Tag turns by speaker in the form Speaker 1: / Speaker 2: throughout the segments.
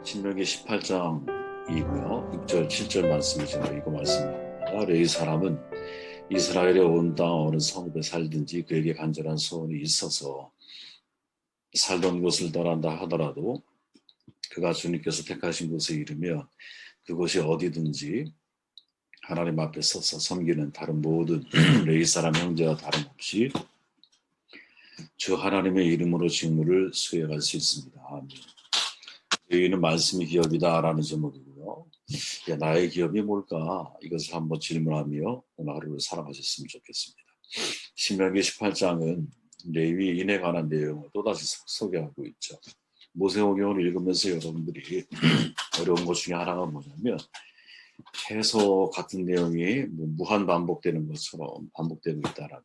Speaker 1: 신명기 18장이고요. 6절, 7절 말씀이죠. 이거 말씀입니다. 레위 사람은 이스라엘의 온 땅 어느 성읍에 살든지 그에게 간절한 소원이 있어서 살던 곳을 떠난다 하더라도 그가 주님께서 택하신 곳에 이르면 그곳이 어디든지 하나님 앞에 서서 섬기는 다른 모든 레위 사람 형제와 다름없이 주 하나님의 이름으로 직무를 수행할 수 있습니다. 아멘. 레위는 말씀이 기업이다라는 제목이고요. 나의 기업이 뭘까? 이것을 한번 질문하며 오늘 하루를 살아가셨으면 좋겠습니다. 신명기 18장은 레위인에 관한 내용을 또다시 소개하고 있죠. 모세오경을 읽으면서 여러분들이 어려운 것 중에 하나가 뭐냐면 계속 같은 내용이 무한 반복되는 것처럼 반복되고 있다는 거죠.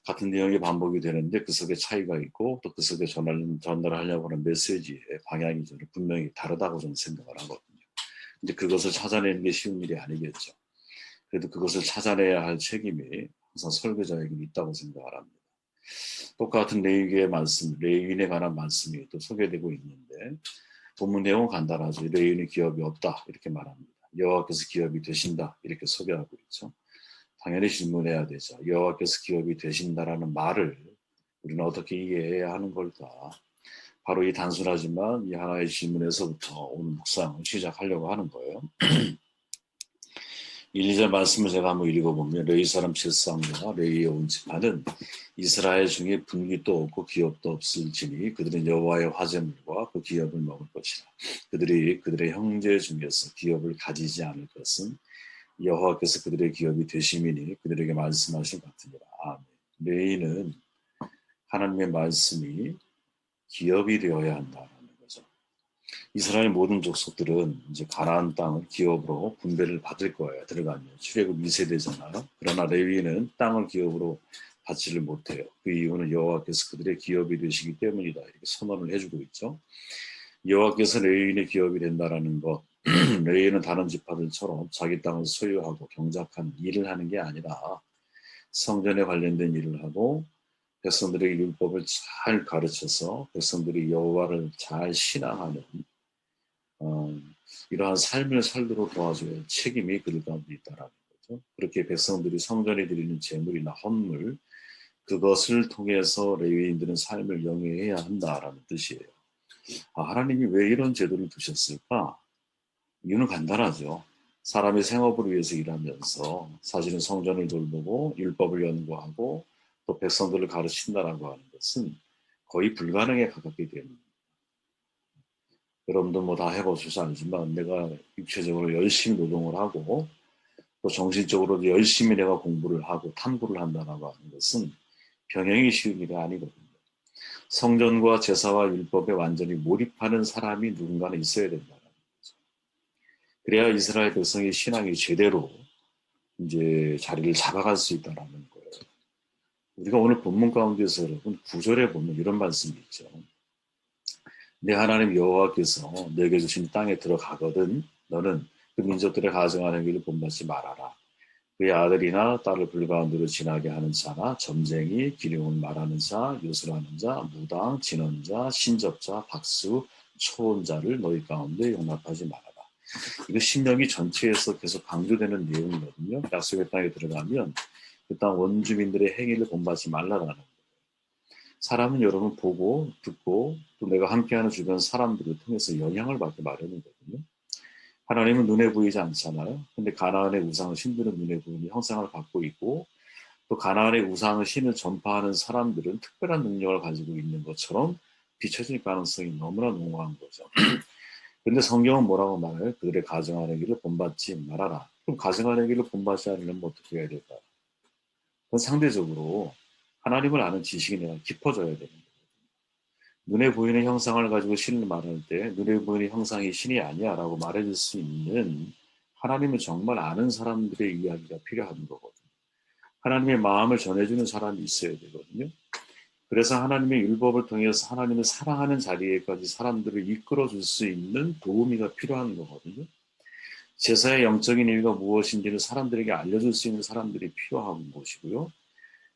Speaker 1: 같은 내용이 반복이 되는데 그 속에 차이가 있고 또 그 속에 전달하려고 하는 메시지의 방향이 저는 분명히 다르다고 저는 생각을 하거든요. 근데 그것을 찾아내는 게 쉬운 일이 아니겠죠. 그래도 그것을 찾아내야 할 책임이 항상 설교자에게는 있다고 생각을 합니다. 똑같은 레위기의 말씀, 레위인에 관한 말씀이 또 소개되고 있는데 본문 내용은 간단하죠. 레위인의 기업이 없다 이렇게 말합니다. 여호와께서 기업이 되신다 이렇게 소개하고 있죠. 당연히 질문해야 되죠. 여호와께서 기업이 되신다라는 말을 우리는 어떻게 이해해야 하는 걸까? 바로 이 단순하지만 이 하나의 질문에서부터 오늘 묵상을 시작하려고 하는 거예요. 1, 2절 말씀을 제가 한번 읽어보면 레위 사람 7사람과 레위의 온 지파는 이스라엘 중에 분깃도 없고 기업도 없을지니 그들은 여호와의 화제물과 그 기업을 먹을 것이라. 그들이 그들의 형제 중에서 기업을 가지지 않을 것은 여호와께서 그들의 기업이 되심이니 그들에게 말씀하신 같으니라. 아멘. 레위는 하나님의 말씀이 기업이 되어야 한다는 거죠. 이스라엘 모든 족속들은 이제 가나안 땅을 기업으로 분배를 받을 거예요. 들어가면 출애굽 2세대잖아요. 그러나 레위는 땅을 기업으로 받지를 못해요. 그 이유는 여호와께서 그들의 기업이 되시기 때문이다. 이렇게 선언을 해주고 있죠. 여호와께서 레위인의 기업이 된다라는 것, 레위는 다른 지파들처럼 자기 땅을 소유하고 경작한 일을 하는 게 아니라 성전에 관련된 일을 하고 백성들에게 율법을 잘 가르쳐서 백성들이 여호와를 잘 신앙하는 이러한 삶을 살도록 도와줘야 할 책임이 그들 가운데 있다라는 거죠. 그렇게 백성들이 성전에 드리는 제물이나 헌물 그것을 통해서 레위인들은 삶을 영위해야 한다라는 뜻이에요. 하나님이 왜 이런 제도를 두셨을까? 이유는 간단하죠. 사람이 생업을 위해서 일하면서 사실은 성전을 돌보고 율법을 연구하고 또 백성들을 가르친다라고 하는 것은 거의 불가능에 가깝게 됩니다. 여러분도 뭐 다 해보셔서 알지만 내가 육체적으로 열심히 노동을 하고 또 정신적으로도 열심히 내가 공부를 하고 탐구를 한다라고 하는 것은 병행이 쉬운 일이 아니거든요. 성전과 제사와 율법에 완전히 몰입하는 사람이 누군가는 있어야 된다는 거죠. 그래야 이스라엘 백성의 신앙이 제대로 이제 자리를 잡아갈 수 있다라는 거예요. 우리가 오늘 본문 가운데서 여러분 9절에 보면 이런 말씀이 있죠. 내 하나님 여호와께서 내게 주신 땅에 들어가거든 너는 그 민족들의 가정하는 길을 본받지 말아라. 그의 아들이나 딸을 불가운데로 지나게 하는 자나 점쟁이, 기륭을 말하는 자, 요술하는 자, 무당, 진언자, 신접자, 박수, 초혼자를 너희 가운데 용납하지 말아라. 이거 신명기 전체에서 계속 강조되는 내용이거든요. 약속의 땅에 들어가면 그 땅 원주민들의 행위를 본받지 말라라는 거예요. 사람은 여러분 보고 듣고 또 내가 함께하는 주변 사람들을 통해서 영향을 받기 마련이거든요. 하나님은 눈에 보이지 않잖아요. 근데 가나안의 우상을 신들은 눈에 보이는 형상을 갖고 있고 또 가나안의 우상을 신을 전파하는 사람들은 특별한 능력을 가지고 있는 것처럼 비춰질 가능성이 너무나 농후한 거죠. 근데 성경은 뭐라고 말해요? 그들의 가정하는 길을 본받지 말아라. 그럼 가정하는 길을 본받지 않으면 어떻게 해야 될까요? 그건 상대적으로 하나님을 아는 지식이 내가 깊어져야 되는 거예요. 눈에 보이는 형상을 가지고 신을 말할 때 눈에 보이는 형상이 신이 아니야 라고 말해줄 수 있는 하나님을 정말 아는 사람들의 이야기가 필요한 거거든요. 하나님의 마음을 전해주는 사람이 있어야 되거든요. 그래서 하나님의 율법을 통해서 하나님을 사랑하는 자리에까지 사람들을 이끌어줄 수 있는 도우미가 필요한 거거든요. 제사의 영적인 의미가 무엇인지를 사람들에게 알려줄 수 있는 사람들이 필요한 것이고요.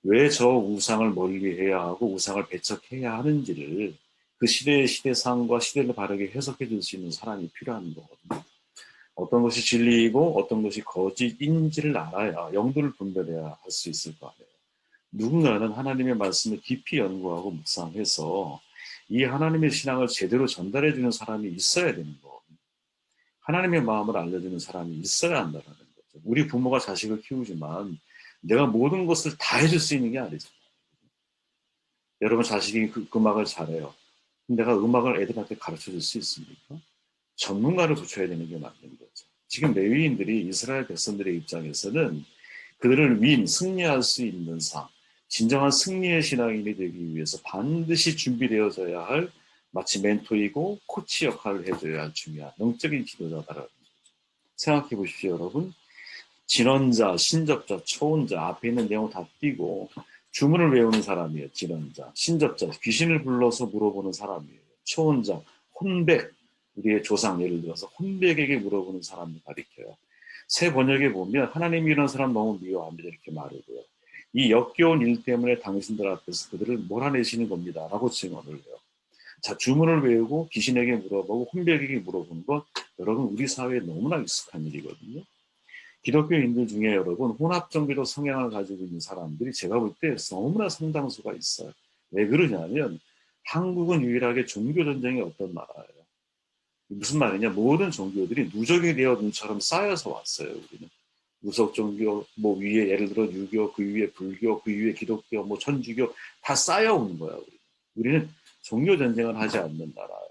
Speaker 1: 왜 저 우상을 멀리해야 하고 우상을 배척해야 하는지를 그 시대의 시대상과 시대를 바르게 해석해 줄 수 있는 사람이 필요한 거거든요. 어떤 것이 진리이고 어떤 것이 거짓인지를 알아야 영도를 분별해야 할 수 있을 거 아니에요. 누군가는 하나님의 말씀을 깊이 연구하고 묵상해서 이 하나님의 신앙을 제대로 전달해 주는 사람이 있어야 되는 거거든요. 하나님의 마음을 알려주는 사람이 있어야 한다는 거죠. 우리 부모가 자식을 키우지만 내가 모든 것을 다 해줄 수 있는 게 아니잖아요. 여러분 자식이 그 음악을 잘해요. 내가 음악을 애들한테 가르쳐 줄 수 있습니까? 전문가를 붙여야 되는 게 맞는 거죠. 지금 레위인들이 이스라엘 백성들의 입장에서는 그들을 승리할 수 있는 삶, 진정한 승리의 신앙인이 되기 위해서 반드시 준비되어져야 할 마치 멘토이고 코치 역할을 해줘야 할 중요한 영적인 지도자다라는 거죠. 생각해 보십시오, 여러분. 진언자, 신접자, 초혼자 앞에 있는 내용 다 띄고 주문을 외우는 사람이에요. 진언자, 신접자, 귀신을 불러서 물어보는 사람이에요. 초혼자, 혼백, 우리의 조상 예를 들어서 혼백에게 물어보는 사람을 가리켜요. 새 번역에 보면 하나님이 이런 사람 너무 미워합니다 이렇게 말하고요. 이 역겨운 일 때문에 당신들 앞에서 그들을 몰아내시는 겁니다 라고 증언을 해요. 자, 주문을 외우고 귀신에게 물어보고 혼백에게 물어보는 건 여러분 우리 사회에 너무나 익숙한 일이거든요. 기독교인들 중에 여러분 혼합종교적 성향을 가지고 있는 사람들이 제가 볼 때 너무나 상당수가 있어요. 왜 그러냐면 한국은 유일하게 종교전쟁이 없던 나라예요. 무슨 말이냐, 모든 종교들이 누적이 되어 눈처럼 쌓여서 왔어요. 우리는 무속 종교 뭐 위에 예를 들어 유교, 그 위에 불교, 그 위에 기독교, 뭐 천주교 다 쌓여오는 거야. 우리는 종교 전쟁을 하지 않는 나라예요.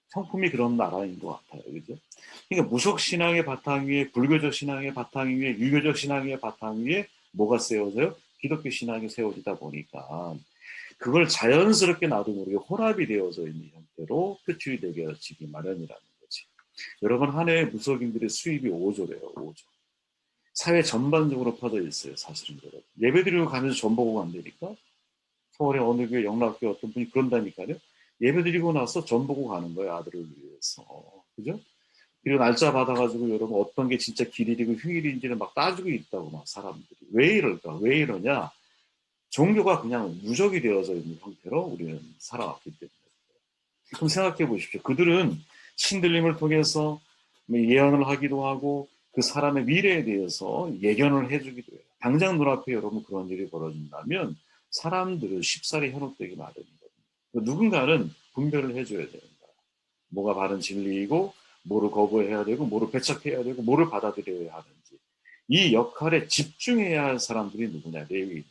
Speaker 1: 성품이 그런 나라인 것 같아요. 그죠? 그러니까 무속 신앙의 바탕 위에 불교적 신앙의 바탕 위에 유교적 신앙의 바탕 위에 뭐가 세워져요? 기독교 신앙이 세워지다 보니까 그걸 자연스럽게 나도 모르게 혼합이 되어져 있는 형태로 표출이 되어지기 마련이라는 거지. 여러분 한 해에 무속인들의 수입이 5조래요. 5조. 사회 전반적으로 퍼져 있어요. 사실은 여러분. 예배드리고 가면서 전 보고 간다니까. 서울의 어느 교회 영락교회 어떤 분이 그런다니까요. 예배드리고 나서 전 보고 가는 거예요. 아들을 위해서. 그죠? 그리고 날짜 받아가지고 여러분 어떤 게 진짜 길일이고 휴일인지를 막 따지고 있다고 막 사람들이. 왜 이럴까? 왜 이러냐? 종교가 그냥 누적이 되어져 있는 형태로 우리는 살아왔기 때문에. 그럼 생각해 보십시오. 그들은 신들림을 통해서 예언을 하기도 하고 그 사람의 미래에 대해서 예견을 해주기도 해요. 당장 눈앞에 여러분 그런 일이 벌어진다면 사람들은 쉽사리 현혹되기 마련이거든요. 누군가는 분별을 해줘야 되는 거야. 뭐가 바른 진리이고 뭐를 거부해야 되고 뭐를 배척해야 되고 뭐를 받아들여야 하는지. 이 역할에 집중해야 할 사람들이 누구냐? 레위인.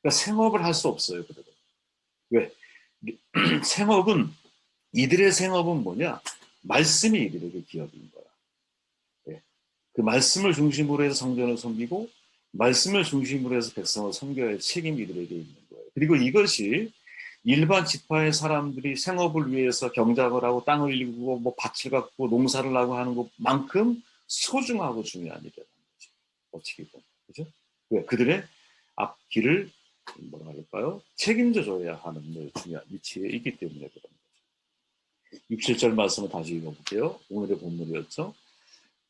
Speaker 1: 그러니까 생업을 할 수 없어요. 그들은. 왜? 생업은 이들의 생업은 뭐냐? 말씀이 이들에게 기업인 거야. 예. 그 말씀을 중심으로 해서 성전을 섬기고 말씀을 중심으로 해서 백성을 섬겨야 할 책임이 이들에게 있는 거예요. 그리고 이것이 일반 지파의 사람들이 생업을 위해서 경작을 하고 땅을 일구고 뭐 밭을 갖고 농사를 하고 하는 것만큼 소중하고 중요한 일이라는 거죠. 어떻게 보면. 그죠? 왜? 그들의 앞길을 뭐라 할까요? 책임져 줘야 하는 중요한 위치에 있기 때문에 그런 거죠. 6, 7절 말씀을 다시 읽어볼게요. 오늘의 본문이었죠.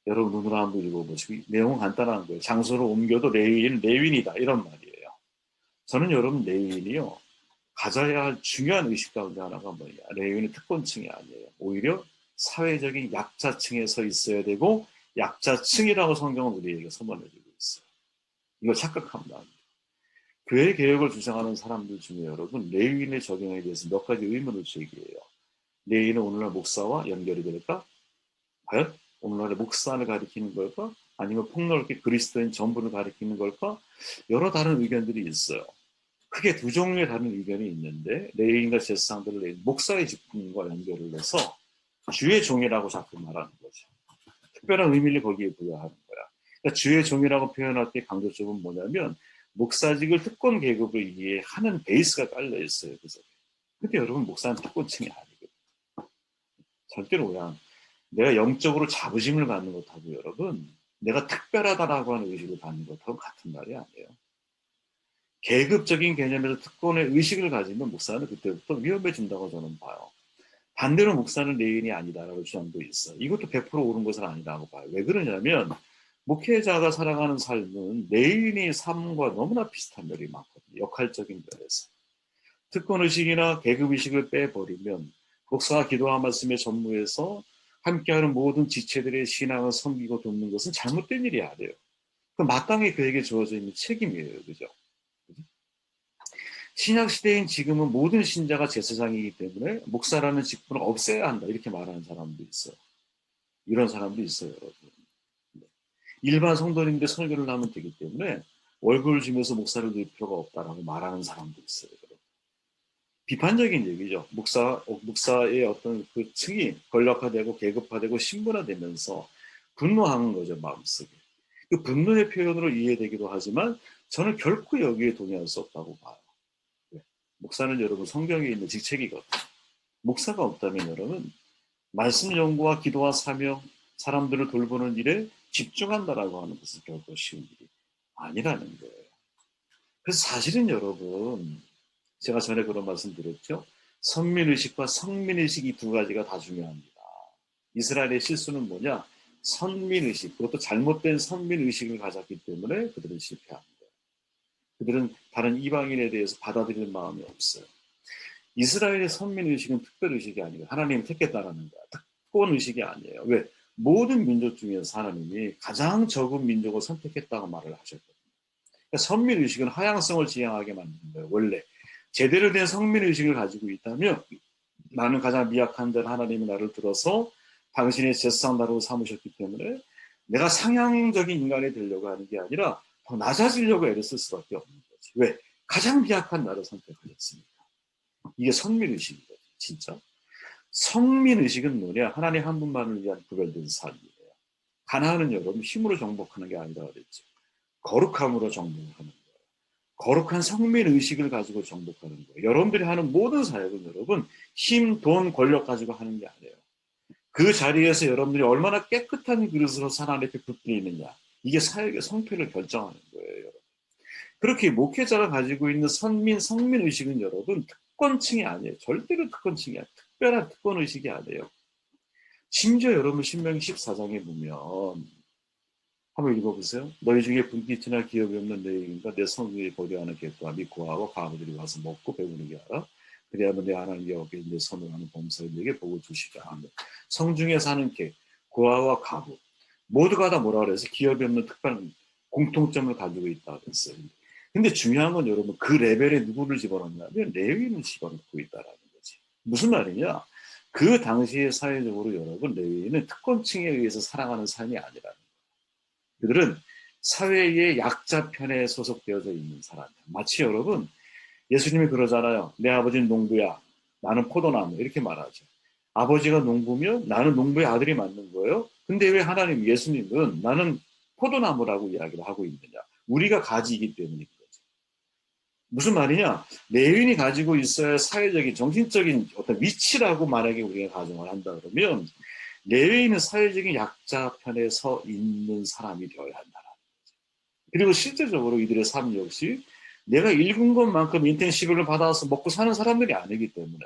Speaker 1: 여러분 누구나 한번 읽어보시고 내용은 간단한 거예요. 장소를 옮겨도 레윈이다 이런 말이에요. 저는 여러분 레윈이요. 가져야 할 중요한 의식 가운데 하나가 뭐냐. 레윈은 특권층이 아니에요. 오히려 사회적인 약자층에 서 있어야 되고 약자층이라고 성경은 우리에게 선언해주고 있어요. 이거 착각하면 안 돼요. 교회 개혁을 주장하는 사람들 중에 여러분 레위인의 적용에 대해서 몇 가지 의문을 제기해요. 레위인은 오늘날 목사와 연결이 될까? 과연 오늘날의 목사를 가리키는 걸까? 아니면 폭넓게 그리스도인 전부를 가리키는 걸까? 여러 다른 의견들이 있어요. 크게 두 종류의 다른 의견이 있는데 레위인과 제사장들을 목사의 직분과 연결을 해서 주의 종이라고 자꾸 말하는 거죠. 특별한 의미를 거기에 부여하는 거야. 그러니까 주의 종이라고 표현할 때 강조점은 뭐냐면 목사직을 특권 계급으로 이해하는 베이스가 깔려 있어요. 그래서 근데 여러분 목사는 특권층이 아니거든요. 절대로 그냥 내가 영적으로 자부심을 갖는 것하고 여러분 내가 특별하다라고 하는 의식을 갖는 것하고 같은 말이 아니에요. 계급적인 개념에서 특권의 의식을 가지면 목사는 그때부터 위험해진다고 저는 봐요. 반대로 목사는 레인이 아니다라고 주장도 있어요. 이것도 100% 옳은 것은 아니라고 봐요. 왜 그러냐면 목회자가 살아가는 삶은 레인의 삶과 너무나 비슷한 면이 많거든요. 역할적인 면에서. 특권의식이나 계급의식을 빼버리면 목사가 기도와 말씀에 전무해서 함께하는 모든 지체들의 신앙을 섬기고 돕는 것은 잘못된 일이 아니에요. 그 마땅히 그에게 주어져 있는 책임이에요. 그죠? 신약 시대인 지금은 모든 신자가 제사장이기 때문에 목사라는 직분을 없애야 한다 이렇게 말하는 사람도 있어요. 이런 사람도 있어요, 여러분. 일반 성도님들 설교를 하면 되기 때문에 월급을 주면서 목사를 드릴 필요가 없다라고 말하는 사람도 있어요. 여러분. 비판적인 얘기죠. 목사의 어떤 그 층이 권력화되고 계급화되고 신분화되면서 분노하는 거죠, 마음속에. 그 분노의 표현으로 이해되기도 하지만 저는 결코 여기에 동의할 수 없다고 봐요. 목사는 여러분 성경에 있는 직책이거든요. 목사가 없다면 여러분 말씀 연구와 기도와 사명, 사람들을 돌보는 일에 집중한다라고 하는 것은 결코 쉬운 일이 아니라는 거예요. 그래서 사실은 여러분 제가 전에 그런 말씀 드렸죠. 선민의식과 성민의식 이 두 가지가 다 중요합니다. 이스라엘의 실수는 뭐냐? 선민의식, 그것도 잘못된 선민의식을 가졌기 때문에 그들은 실패합니다. 그들은 다른 이방인에 대해서 받아들이는 마음이 없어요. 이스라엘의 선민의식은 특별의식이 아니고 하나님을 택했다라는 거야. 특권의식이 아니에요. 왜? 모든 민족 중에서 하나님이 가장 적은 민족을 선택했다고 말을 하셨거든요. 그러니까 선민의식은 하향성을 지향하게 만드는 거예요. 원래 제대로 된 선민의식을 가지고 있다면 나는 가장 미약한 데 하나님이 나를 들어서 당신의 제사장 나로 삼으셨기 때문에 내가 상향적인 인간이 되려고 하는 게 아니라 더 낮아지려고 애를 쓸 수밖에 없는 거지. 왜? 가장 미약한 나를 선택하셨으니까. 이게 선민의식이거든요. 진짜. 성민의식은 뭐냐? 하나님 한 분만을 위한 구별된 삶이에요. 가나안은 여러분 힘으로 정복하는 게 아니라 그랬죠. 거룩함으로 정복을 하는 거예요. 거룩한 성민의식을 가지고 정복하는 거예요. 여러분들이 하는 모든 사역은 여러분 힘, 돈, 권력 가지고 하는 게 아니에요. 그 자리에서 여러분들이 얼마나 깨끗한 그릇으로 하나님 앞에 붙들어 있느냐. 이게 사역의 성패를 결정하는 거예요. 여러분. 그렇게 목회자가 가지고 있는 성민의식은 여러분 특권층이 아니에요. 절대로 특권층이 아니에요. 특별한 특권의식이 아니에요. 심지어 여러분 신명기 14장에 보면 한번 읽어보세요. 너희 중에 분깃이나 기업이 없는 레위인과 내 성중에 거류하는 객과 및 고아와 과부들이 와서 먹고 배부르게 하라. 그리하면 내 하나님 여호와께 내 손으로 하는 범사에게 복을 주시게 하며 성중에 사는 객, 고아와 과부 모두가 다 뭐라 그래서 기업이 없는 특별한 공통점을 가지고 있다고 했어요. 근데 중요한 건 여러분 그 레벨에 누구를 집어넣냐면 레위인을 집어넣고 있다라는 거지. 무슨 말이냐? 그 당시에 사회적으로 여러분 레위인은 특권층에 의해서 살아가는 삶이 아니라는 거예요. 그들은 사회의 약자 편에 소속되어져 있는 사람이에요. 마치 여러분 예수님이 그러잖아요. 내 아버지는 농부야. 나는 포도나무. 이렇게 말하죠. 아버지가 농부면 나는 농부의 아들이 맞는 거예요. 근데 왜 하나님 예수님은 나는 포도나무라고 이야기를 하고 있느냐. 우리가 가지이기 때문인 거죠. 무슨 말이냐. 레위인이 가지고 있어야 사회적인 정신적인 어떤 위치라고 만약에 우리가 가정을 한다 그러면 레위인은 사회적인 약자 편에 서 있는 사람이 되어야 한다. 그리고 실제적으로 이들의 삶 역시 내가 읽은 것만큼 인텐시브를 받아서 먹고 사는 사람들이 아니기 때문에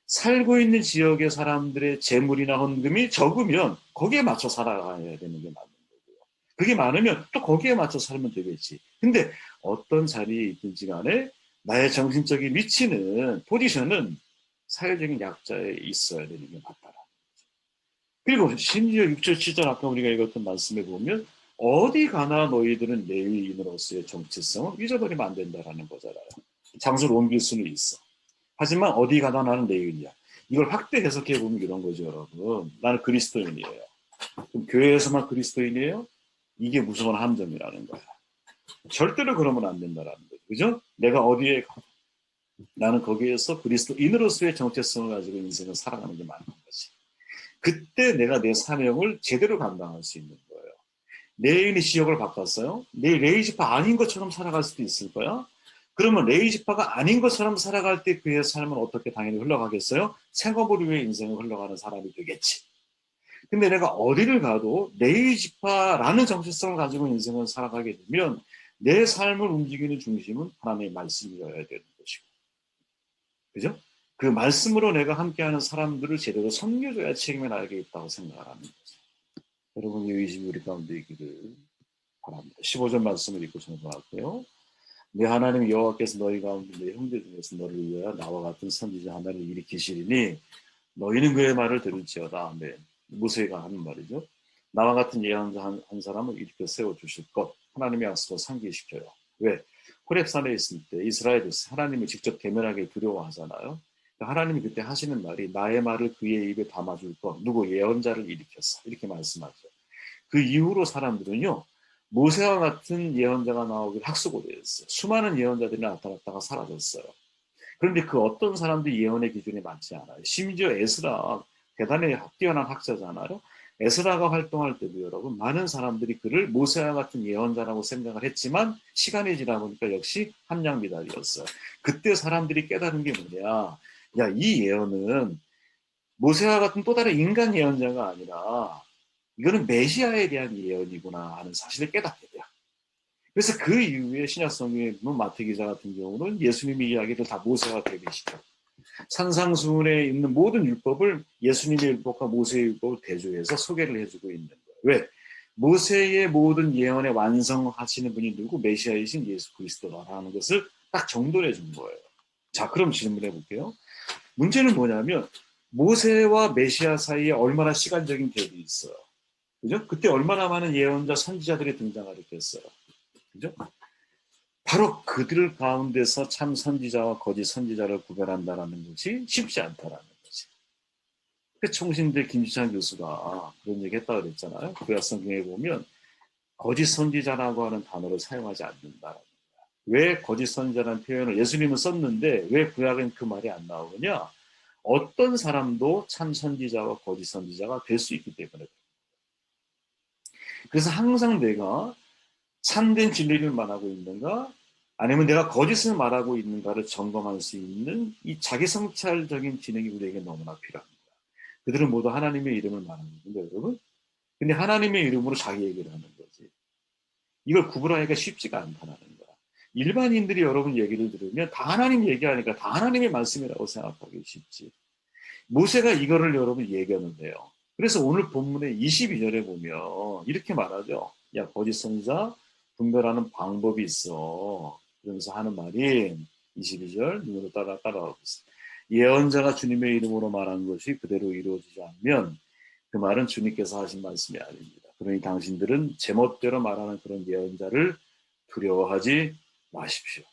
Speaker 1: 살고 있는 지역의 사람들의 재물이나 헌금이 적으면 거기에 맞춰 살아가야 되는 게 맞는 거고요. 그게 많으면 또 거기에 맞춰 살면 되겠지. 근데 어떤 자리에 있든지 간에 나의 정신적인 위치는, 포지션은 사회적인 약자에 있어야 되는 게 맞다라. 그리고 심지어 6절, 7절 아까 우리가 읽었던 말씀에 보면 어디 가나 너희들은 레위인으로서의 정체성을 잊어버리면 안 된다라는 거잖아요. 장소를 옮길 수는 있어. 하지만 어디 가나 나는 레위인이야. 이걸 확대 해석해 보면 이런 거죠, 여러분. 나는 그리스도인이에요. 그럼 교회에서만 그리스도인이에요? 이게 무서운 함정이라는 거야. 절대로 그러면 안 된다라는 거죠. 그죠? 내가 어디에 가? 나는 거기에서 그리스도인으로서의 정체성을 가지고 인생을 살아가는 게 맞는 거지. 그때 내가 내 사명을 제대로 감당할 수 있는 거예요. 레인이 지역을 바꿨어요. 내 레이지파 아닌 것처럼 살아갈 수도 있을 거야. 그러면 레이지파가 아닌 것처럼 살아갈 때 그의 삶은 어떻게 당연히 흘러가겠어요? 생업을 위해 인생을 흘러가는 사람이 되겠지. 근데 내가 어디를 가도 레이지파라는 정체성을 가지고 인생을 살아가게 되면 내 삶을 움직이는 중심은 하나님의 말씀이어야 되는 것이고. 그죠? 그 말씀으로 내가 함께하는 사람들을 제대로 섬겨줘야 책임을 알게 있다고 생각하는 거죠. 여러분의 의식이 우리 가운데 있기를 바랍니다. 15절 말씀을 읽고 정리할게요. 내 하나님 여호와께서 너희 가운데 내 형제 중에서 너를 위하여 나와 같은 선지자 하나를 일으키시리니 너희는 그의 말을 들을지어다. 네. 모세가 하는 말이죠. 나와 같은 예언자 한 사람을 일으켜 세워주실 것. 하나님의 약속을 상기시켜요. 왜? 호렙산에 있을 때 이스라엘이 하나님을 직접 대면하게 두려워하잖아요. 하나님이 그때 하시는 말이 나의 말을 그의 입에 담아줄 것. 누구? 예언자를 일으켰어. 이렇게 말씀하죠. 그 이후로 사람들은요. 모세와 같은 예언자가 나오길 학수고대했어요. 수많은 예언자들이 나타났다가 사라졌어요. 그런데 그 어떤 사람도 예언의 기준에 맞지 않아요. 심지어 에스라, 대단히 뛰어난 학자잖아요. 에스라가 활동할 때도 여러분 많은 사람들이 그를 모세와 같은 예언자라고 생각을 했지만 시간이 지나 보니까 역시 함량미달이었어요. 그때 사람들이 깨달은 게 뭐냐. 야, 이 예언은 모세와 같은 또 다른 인간 예언자가 아니라 이거는 메시아에 대한 예언이구나 하는 사실을 깨닫게 돼요. 그래서 그 이후에 신약성경에 보면 마태 기자 같은 경우는 예수님의 이야기를 다 모세와 대비시켜. 산상수훈에 있는 모든 율법을 예수님의 율법과 모세의 율법을 대조해서 소개를 해주고 있는 거예요. 왜? 모세의 모든 예언에 완성하시는 분이 누구? 메시아이신 예수 그리스도라는 것을 딱 정돈해 준 거예요. 자, 그럼 질문해 볼게요. 문제는 뭐냐면 모세와 메시아 사이에 얼마나 시간적인 갭이 있어요. 그죠? 그때 얼마나 많은 예언자 선지자들이 등장하겠어요. 그죠? 바로 그들 가운데서 참 선지자와 거짓 선지자를 구별한다는 것이 쉽지 않다라는 거지. 그 총신대 김지찬 교수가 그런 얘기 했다고 그랬잖아요. 구약 성경에 보면 거짓 선지자라고 하는 단어를 사용하지 않는다라는 거야. 왜 거짓 선지자라는 표현을 예수님은 썼는데 왜 구약엔 그 말이 안 나오느냐? 어떤 사람도 참 선지자와 거짓 선지자가 될 수 있기 때문에. 그래서 항상 내가 참된 진리를 말하고 있는가 아니면 내가 거짓을 말하고 있는가를 점검할 수 있는 이 자기 성찰적인 지능이 우리에게 너무나 필요합니다. 그들은 모두 하나님의 이름을 말하는 건데 여러분 근데 하나님의 이름으로 자기 얘기를 하는 거지. 이걸 구분하기가 쉽지가 않다는 거야. 일반인들이 여러분 얘기를 들으면 다 하나님 얘기하니까 다 하나님의 말씀이라고 생각하기 쉽지. 모세가 이거를 여러분 얘기하는데요. 그래서 오늘 본문의 22절에 보면 이렇게 말하죠. 야, 거짓 선지자 분별하는 방법이 있어. 그러면서 하는 말이 22절 눈으로 따라가고 있어. 예언자가 주님의 이름으로 말한 것이 그대로 이루어지지 않으면 그 말은 주님께서 하신 말씀이 아닙니다. 그러니 당신들은 제멋대로 말하는 그런 예언자를 두려워하지 마십시오.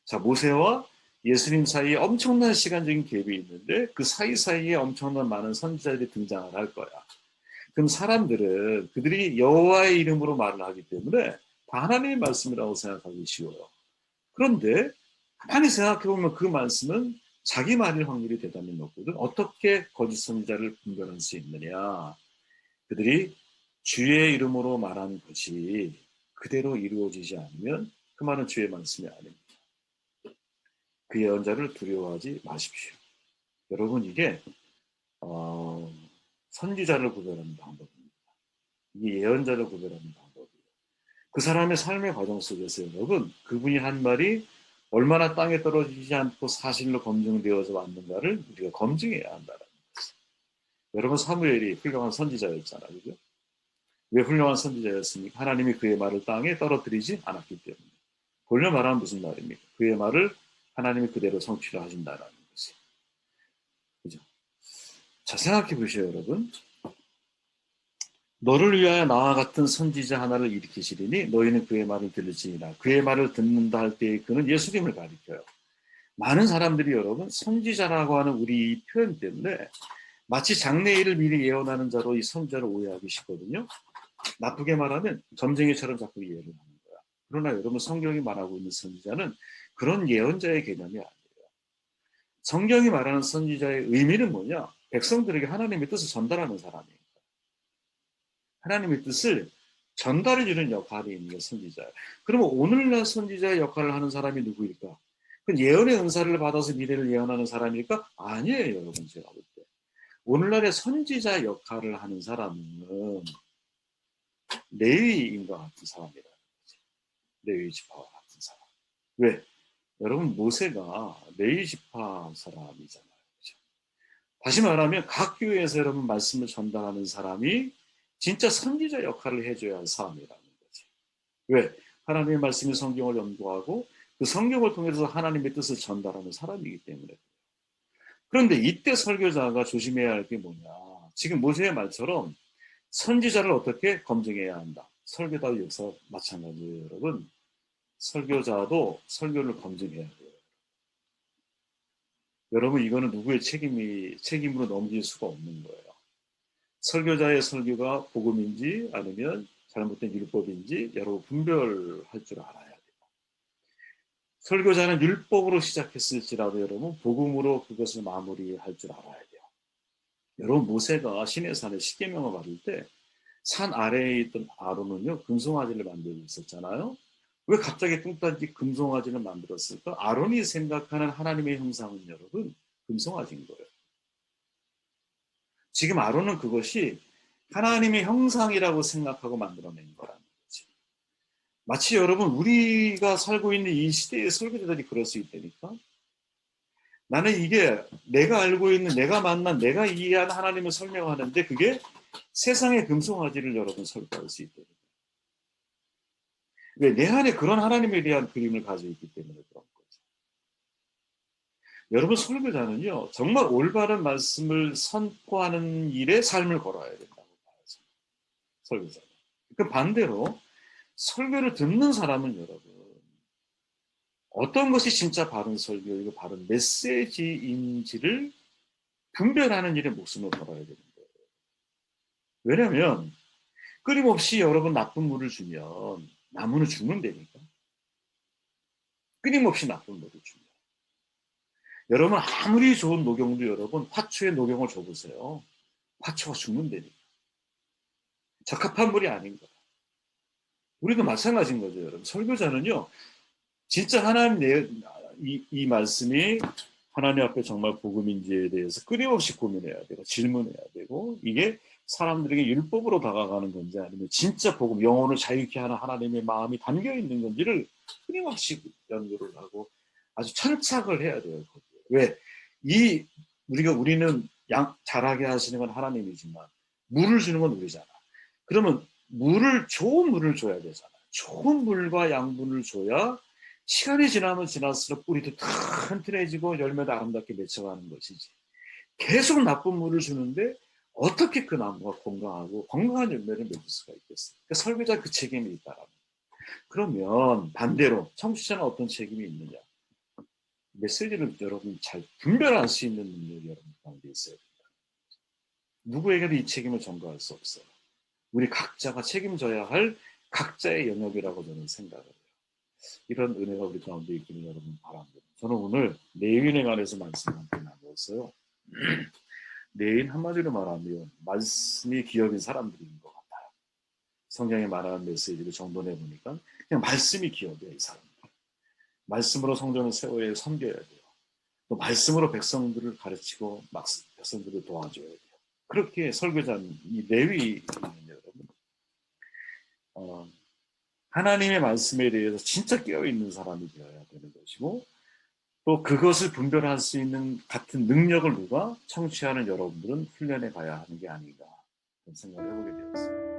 Speaker 1: 자, 모세와 예수님 사이에 엄청난 시간적인 갭이 있는데 그 사이사이에 엄청난 많은 선지자들이 등장을 할 거야. 그럼 사람들은 그들이 여호와의 이름으로 말을 하기 때문에 다 하나님의 말씀이라고 생각하기 쉬워요. 그런데 가만히 생각해보면 그 말씀은 자기 말일 확률이 대단히 높거든. 어떻게 거짓 선지자를 분별할 수 있느냐. 그들이 주의 이름으로 말하는 것이 그대로 이루어지지 않으면 그 말은 주의 말씀이 아닙니다. 그 예언자를 두려워하지 마십시오. 여러분 이게 선지자를 구별하는 방법입니다. 이게 예언자를 구별하는 방법이에요. 그 사람의 삶의 과정 속에서 여러분 그분이 한 말이 얼마나 땅에 떨어지지 않고 사실로 검증되어서 왔는가를 우리가 검증해야 한다는 거죠. 여러분 사무엘이 훌륭한 선지자였잖아요. 그죠? 왜 훌륭한 선지자였습니까? 하나님이 그의 말을 땅에 떨어뜨리지 않았기 때문에. 돌려 말하면 무슨 말입니까? 그의 말을 하나님이 그대로 성취를 하신다는 거지. 그죠? 자, 생각해 보세요, 여러분. 너를 위하여 나와 같은 선지자 하나를 일으키시리니 너희는 그의 말을 들을지니라. 그의 말을 듣는다 할 때에 그는 예수님을 가리켜요. 많은 사람들이 여러분 선지자라고 하는 우리 이 표현 때문에 마치 장래일을 미리 예언하는 자로 이 선지자를 오해하기 쉽거든요. 나쁘게 말하면 점쟁이처럼 자꾸 이해를 하는 거야. 그러나 여러분 성경이 말하고 있는 선지자는 그런 예언자의 개념이 아니에요. 성경이 말하는 선지자의 의미는 뭐냐? 백성들에게 하나님의 뜻을 전달하는 사람이에요. 하나님의 뜻을 전달해 주는 역할이 있는 게 선지자예요. 그러면 오늘날 선지자의 역할을 하는 사람이 누구일까? 그 예언의 은사를 받아서 미래를 예언하는 사람일까? 아니에요, 여러분 제가 볼 때. 오늘날의 선지자 역할을 하는 사람은 레위인과 같은 사람이라는 거죠. 레위 지파와 같은 사람. 왜? 여러분 모세가 레위 지파 사람이잖아요. 그렇죠? 다시 말하면 각 교회에서 여러분 말씀을 전달하는 사람이 진짜 선지자 역할을 해줘야 할 사람이라는 거지. 왜? 하나님의 말씀이 성경을 연구하고 그 성경을 통해서 하나님의 뜻을 전달하는 사람이기 때문에. 그런데 이때 설교자가 조심해야 할 게 뭐냐. 지금 모세의 말처럼 선지자를 어떻게 검증해야 한다. 설교자도 역사 마찬가지예요, 여러분. 설교자도 설교를 검증해야 돼요. 여러분, 이거는 누구의 책임으로 넘길 수가 없는 거예요. 설교자의 설교가 복음인지 아니면 잘못된 율법인지 여러분 분별할 줄 알아야 돼요. 설교자는 율법으로 시작했을지라도 여러분 복음으로 그것을 마무리할 줄 알아야 돼요. 여러분, 모세가 시내산에 십계명을 받을 때 산 아래에 있던 아론은요 금송아지를 만들고 있었잖아요. 왜 갑자기 뚱딴지 금송아지를 만들었을까? 아론이 생각하는 하나님의 형상은 여러분 금송아지인 거예요. 지금 아론은 그것이 하나님의 형상이라고 생각하고 만들어낸 거라는 거지. 마치 여러분 우리가 살고 있는 이 시대의 설교자들이 그럴 수 있다니까. 나는 이게 내가 알고 있는 내가 만난 내가 이해한 하나님을 설명하는데 그게 세상의 금송아지를 여러분 설교할 수 있다니까. 왜? 내 안에 그런 하나님에 대한 그림을 가지고 있기 때문에 그런 거죠. 여러분, 설교자는요 정말 올바른 말씀을 선포하는 일에 삶을 걸어야 된다고 봐야죠. 설교자는. 그 반대로 설교를 듣는 사람은 여러분 어떤 것이 진짜 바른 설교이고 바른 메시지인지를 분별하는 일에 목숨을 걸어야 되는 거예요. 왜냐하면 끊임없이 여러분 나쁜 물을 주면 나무는 죽는다니까. 끊임없이 나쁜 물을 주면. 여러분 아무리 좋은 녹용도 여러분 화초에 녹용을 줘보세요. 화초가 죽는다니까. 적합한 물이 아닌 거야. 우리도 마찬가지인 거죠, 여러분. 설교자는요, 진짜 하나님 이 말씀이 하나님 앞에 정말 복음인지에 대해서 끊임없이 고민해야 되고 질문해야 되고 이게 사람들에게 율법으로 다가가는 건지 아니면 진짜 복음, 영혼을 자유케 하는 하나님의 마음이 담겨 있는 건지를 끊임없이 연구를 하고 아주 천착을 해야 돼요. 왜? 우리는 자라게 하시는 건 하나님이지만 물을 주는 건 우리잖아. 그러면 좋은 물을 줘야 되잖아. 좋은 물과 양분을 줘야 시간이 지나면 지날수록 뿌리도 튼튼해지고 열매도 아름답게 맺혀가는 것이지. 계속 나쁜 물을 주는데 어떻게 그 나무가 건강한 열매를 맺을 수가 있겠어요? 그러니까 설교자 그 책임이 있다라는. 그러면 반대로 청취자는 어떤 책임이 있느냐? 메시지를 여러분 잘 분별할 수 있는 능력이 여러분 가운데 있어야 됩니다. 누구에게도 이 책임을 전가할 수 없어요. 우리 각자가 책임져야 할 각자의 영역이라고 저는 생각을 해요. 이런 은혜가 우리 가운데 있기를 여러분 바랍니다. 저는 오늘 내인에 관해서 말씀을 함께 나누었어요. 내인 한마디로 말하면 말씀이 기업인 사람들인 것 같아요. 성경에 말하는 메시지를 정돈해 보니까 그냥 말씀이 기업이에요. 이 사람들. 말씀으로 성전을 세워야 섬겨야 돼요. 또 말씀으로 백성들을 가르치고 백성들을 도와줘야 돼요. 그렇게 설교자는 이 레위인은 여러분 하나님의 말씀에 대해서 진짜 깨어있는 사람이 되어야 되는 것이고 또 그것을 분별할 수 있는 같은 능력을 누가 청취하는 여러분들은 훈련해 가야 하는 게 아닌가 그런 생각을 해보게 되었습니다.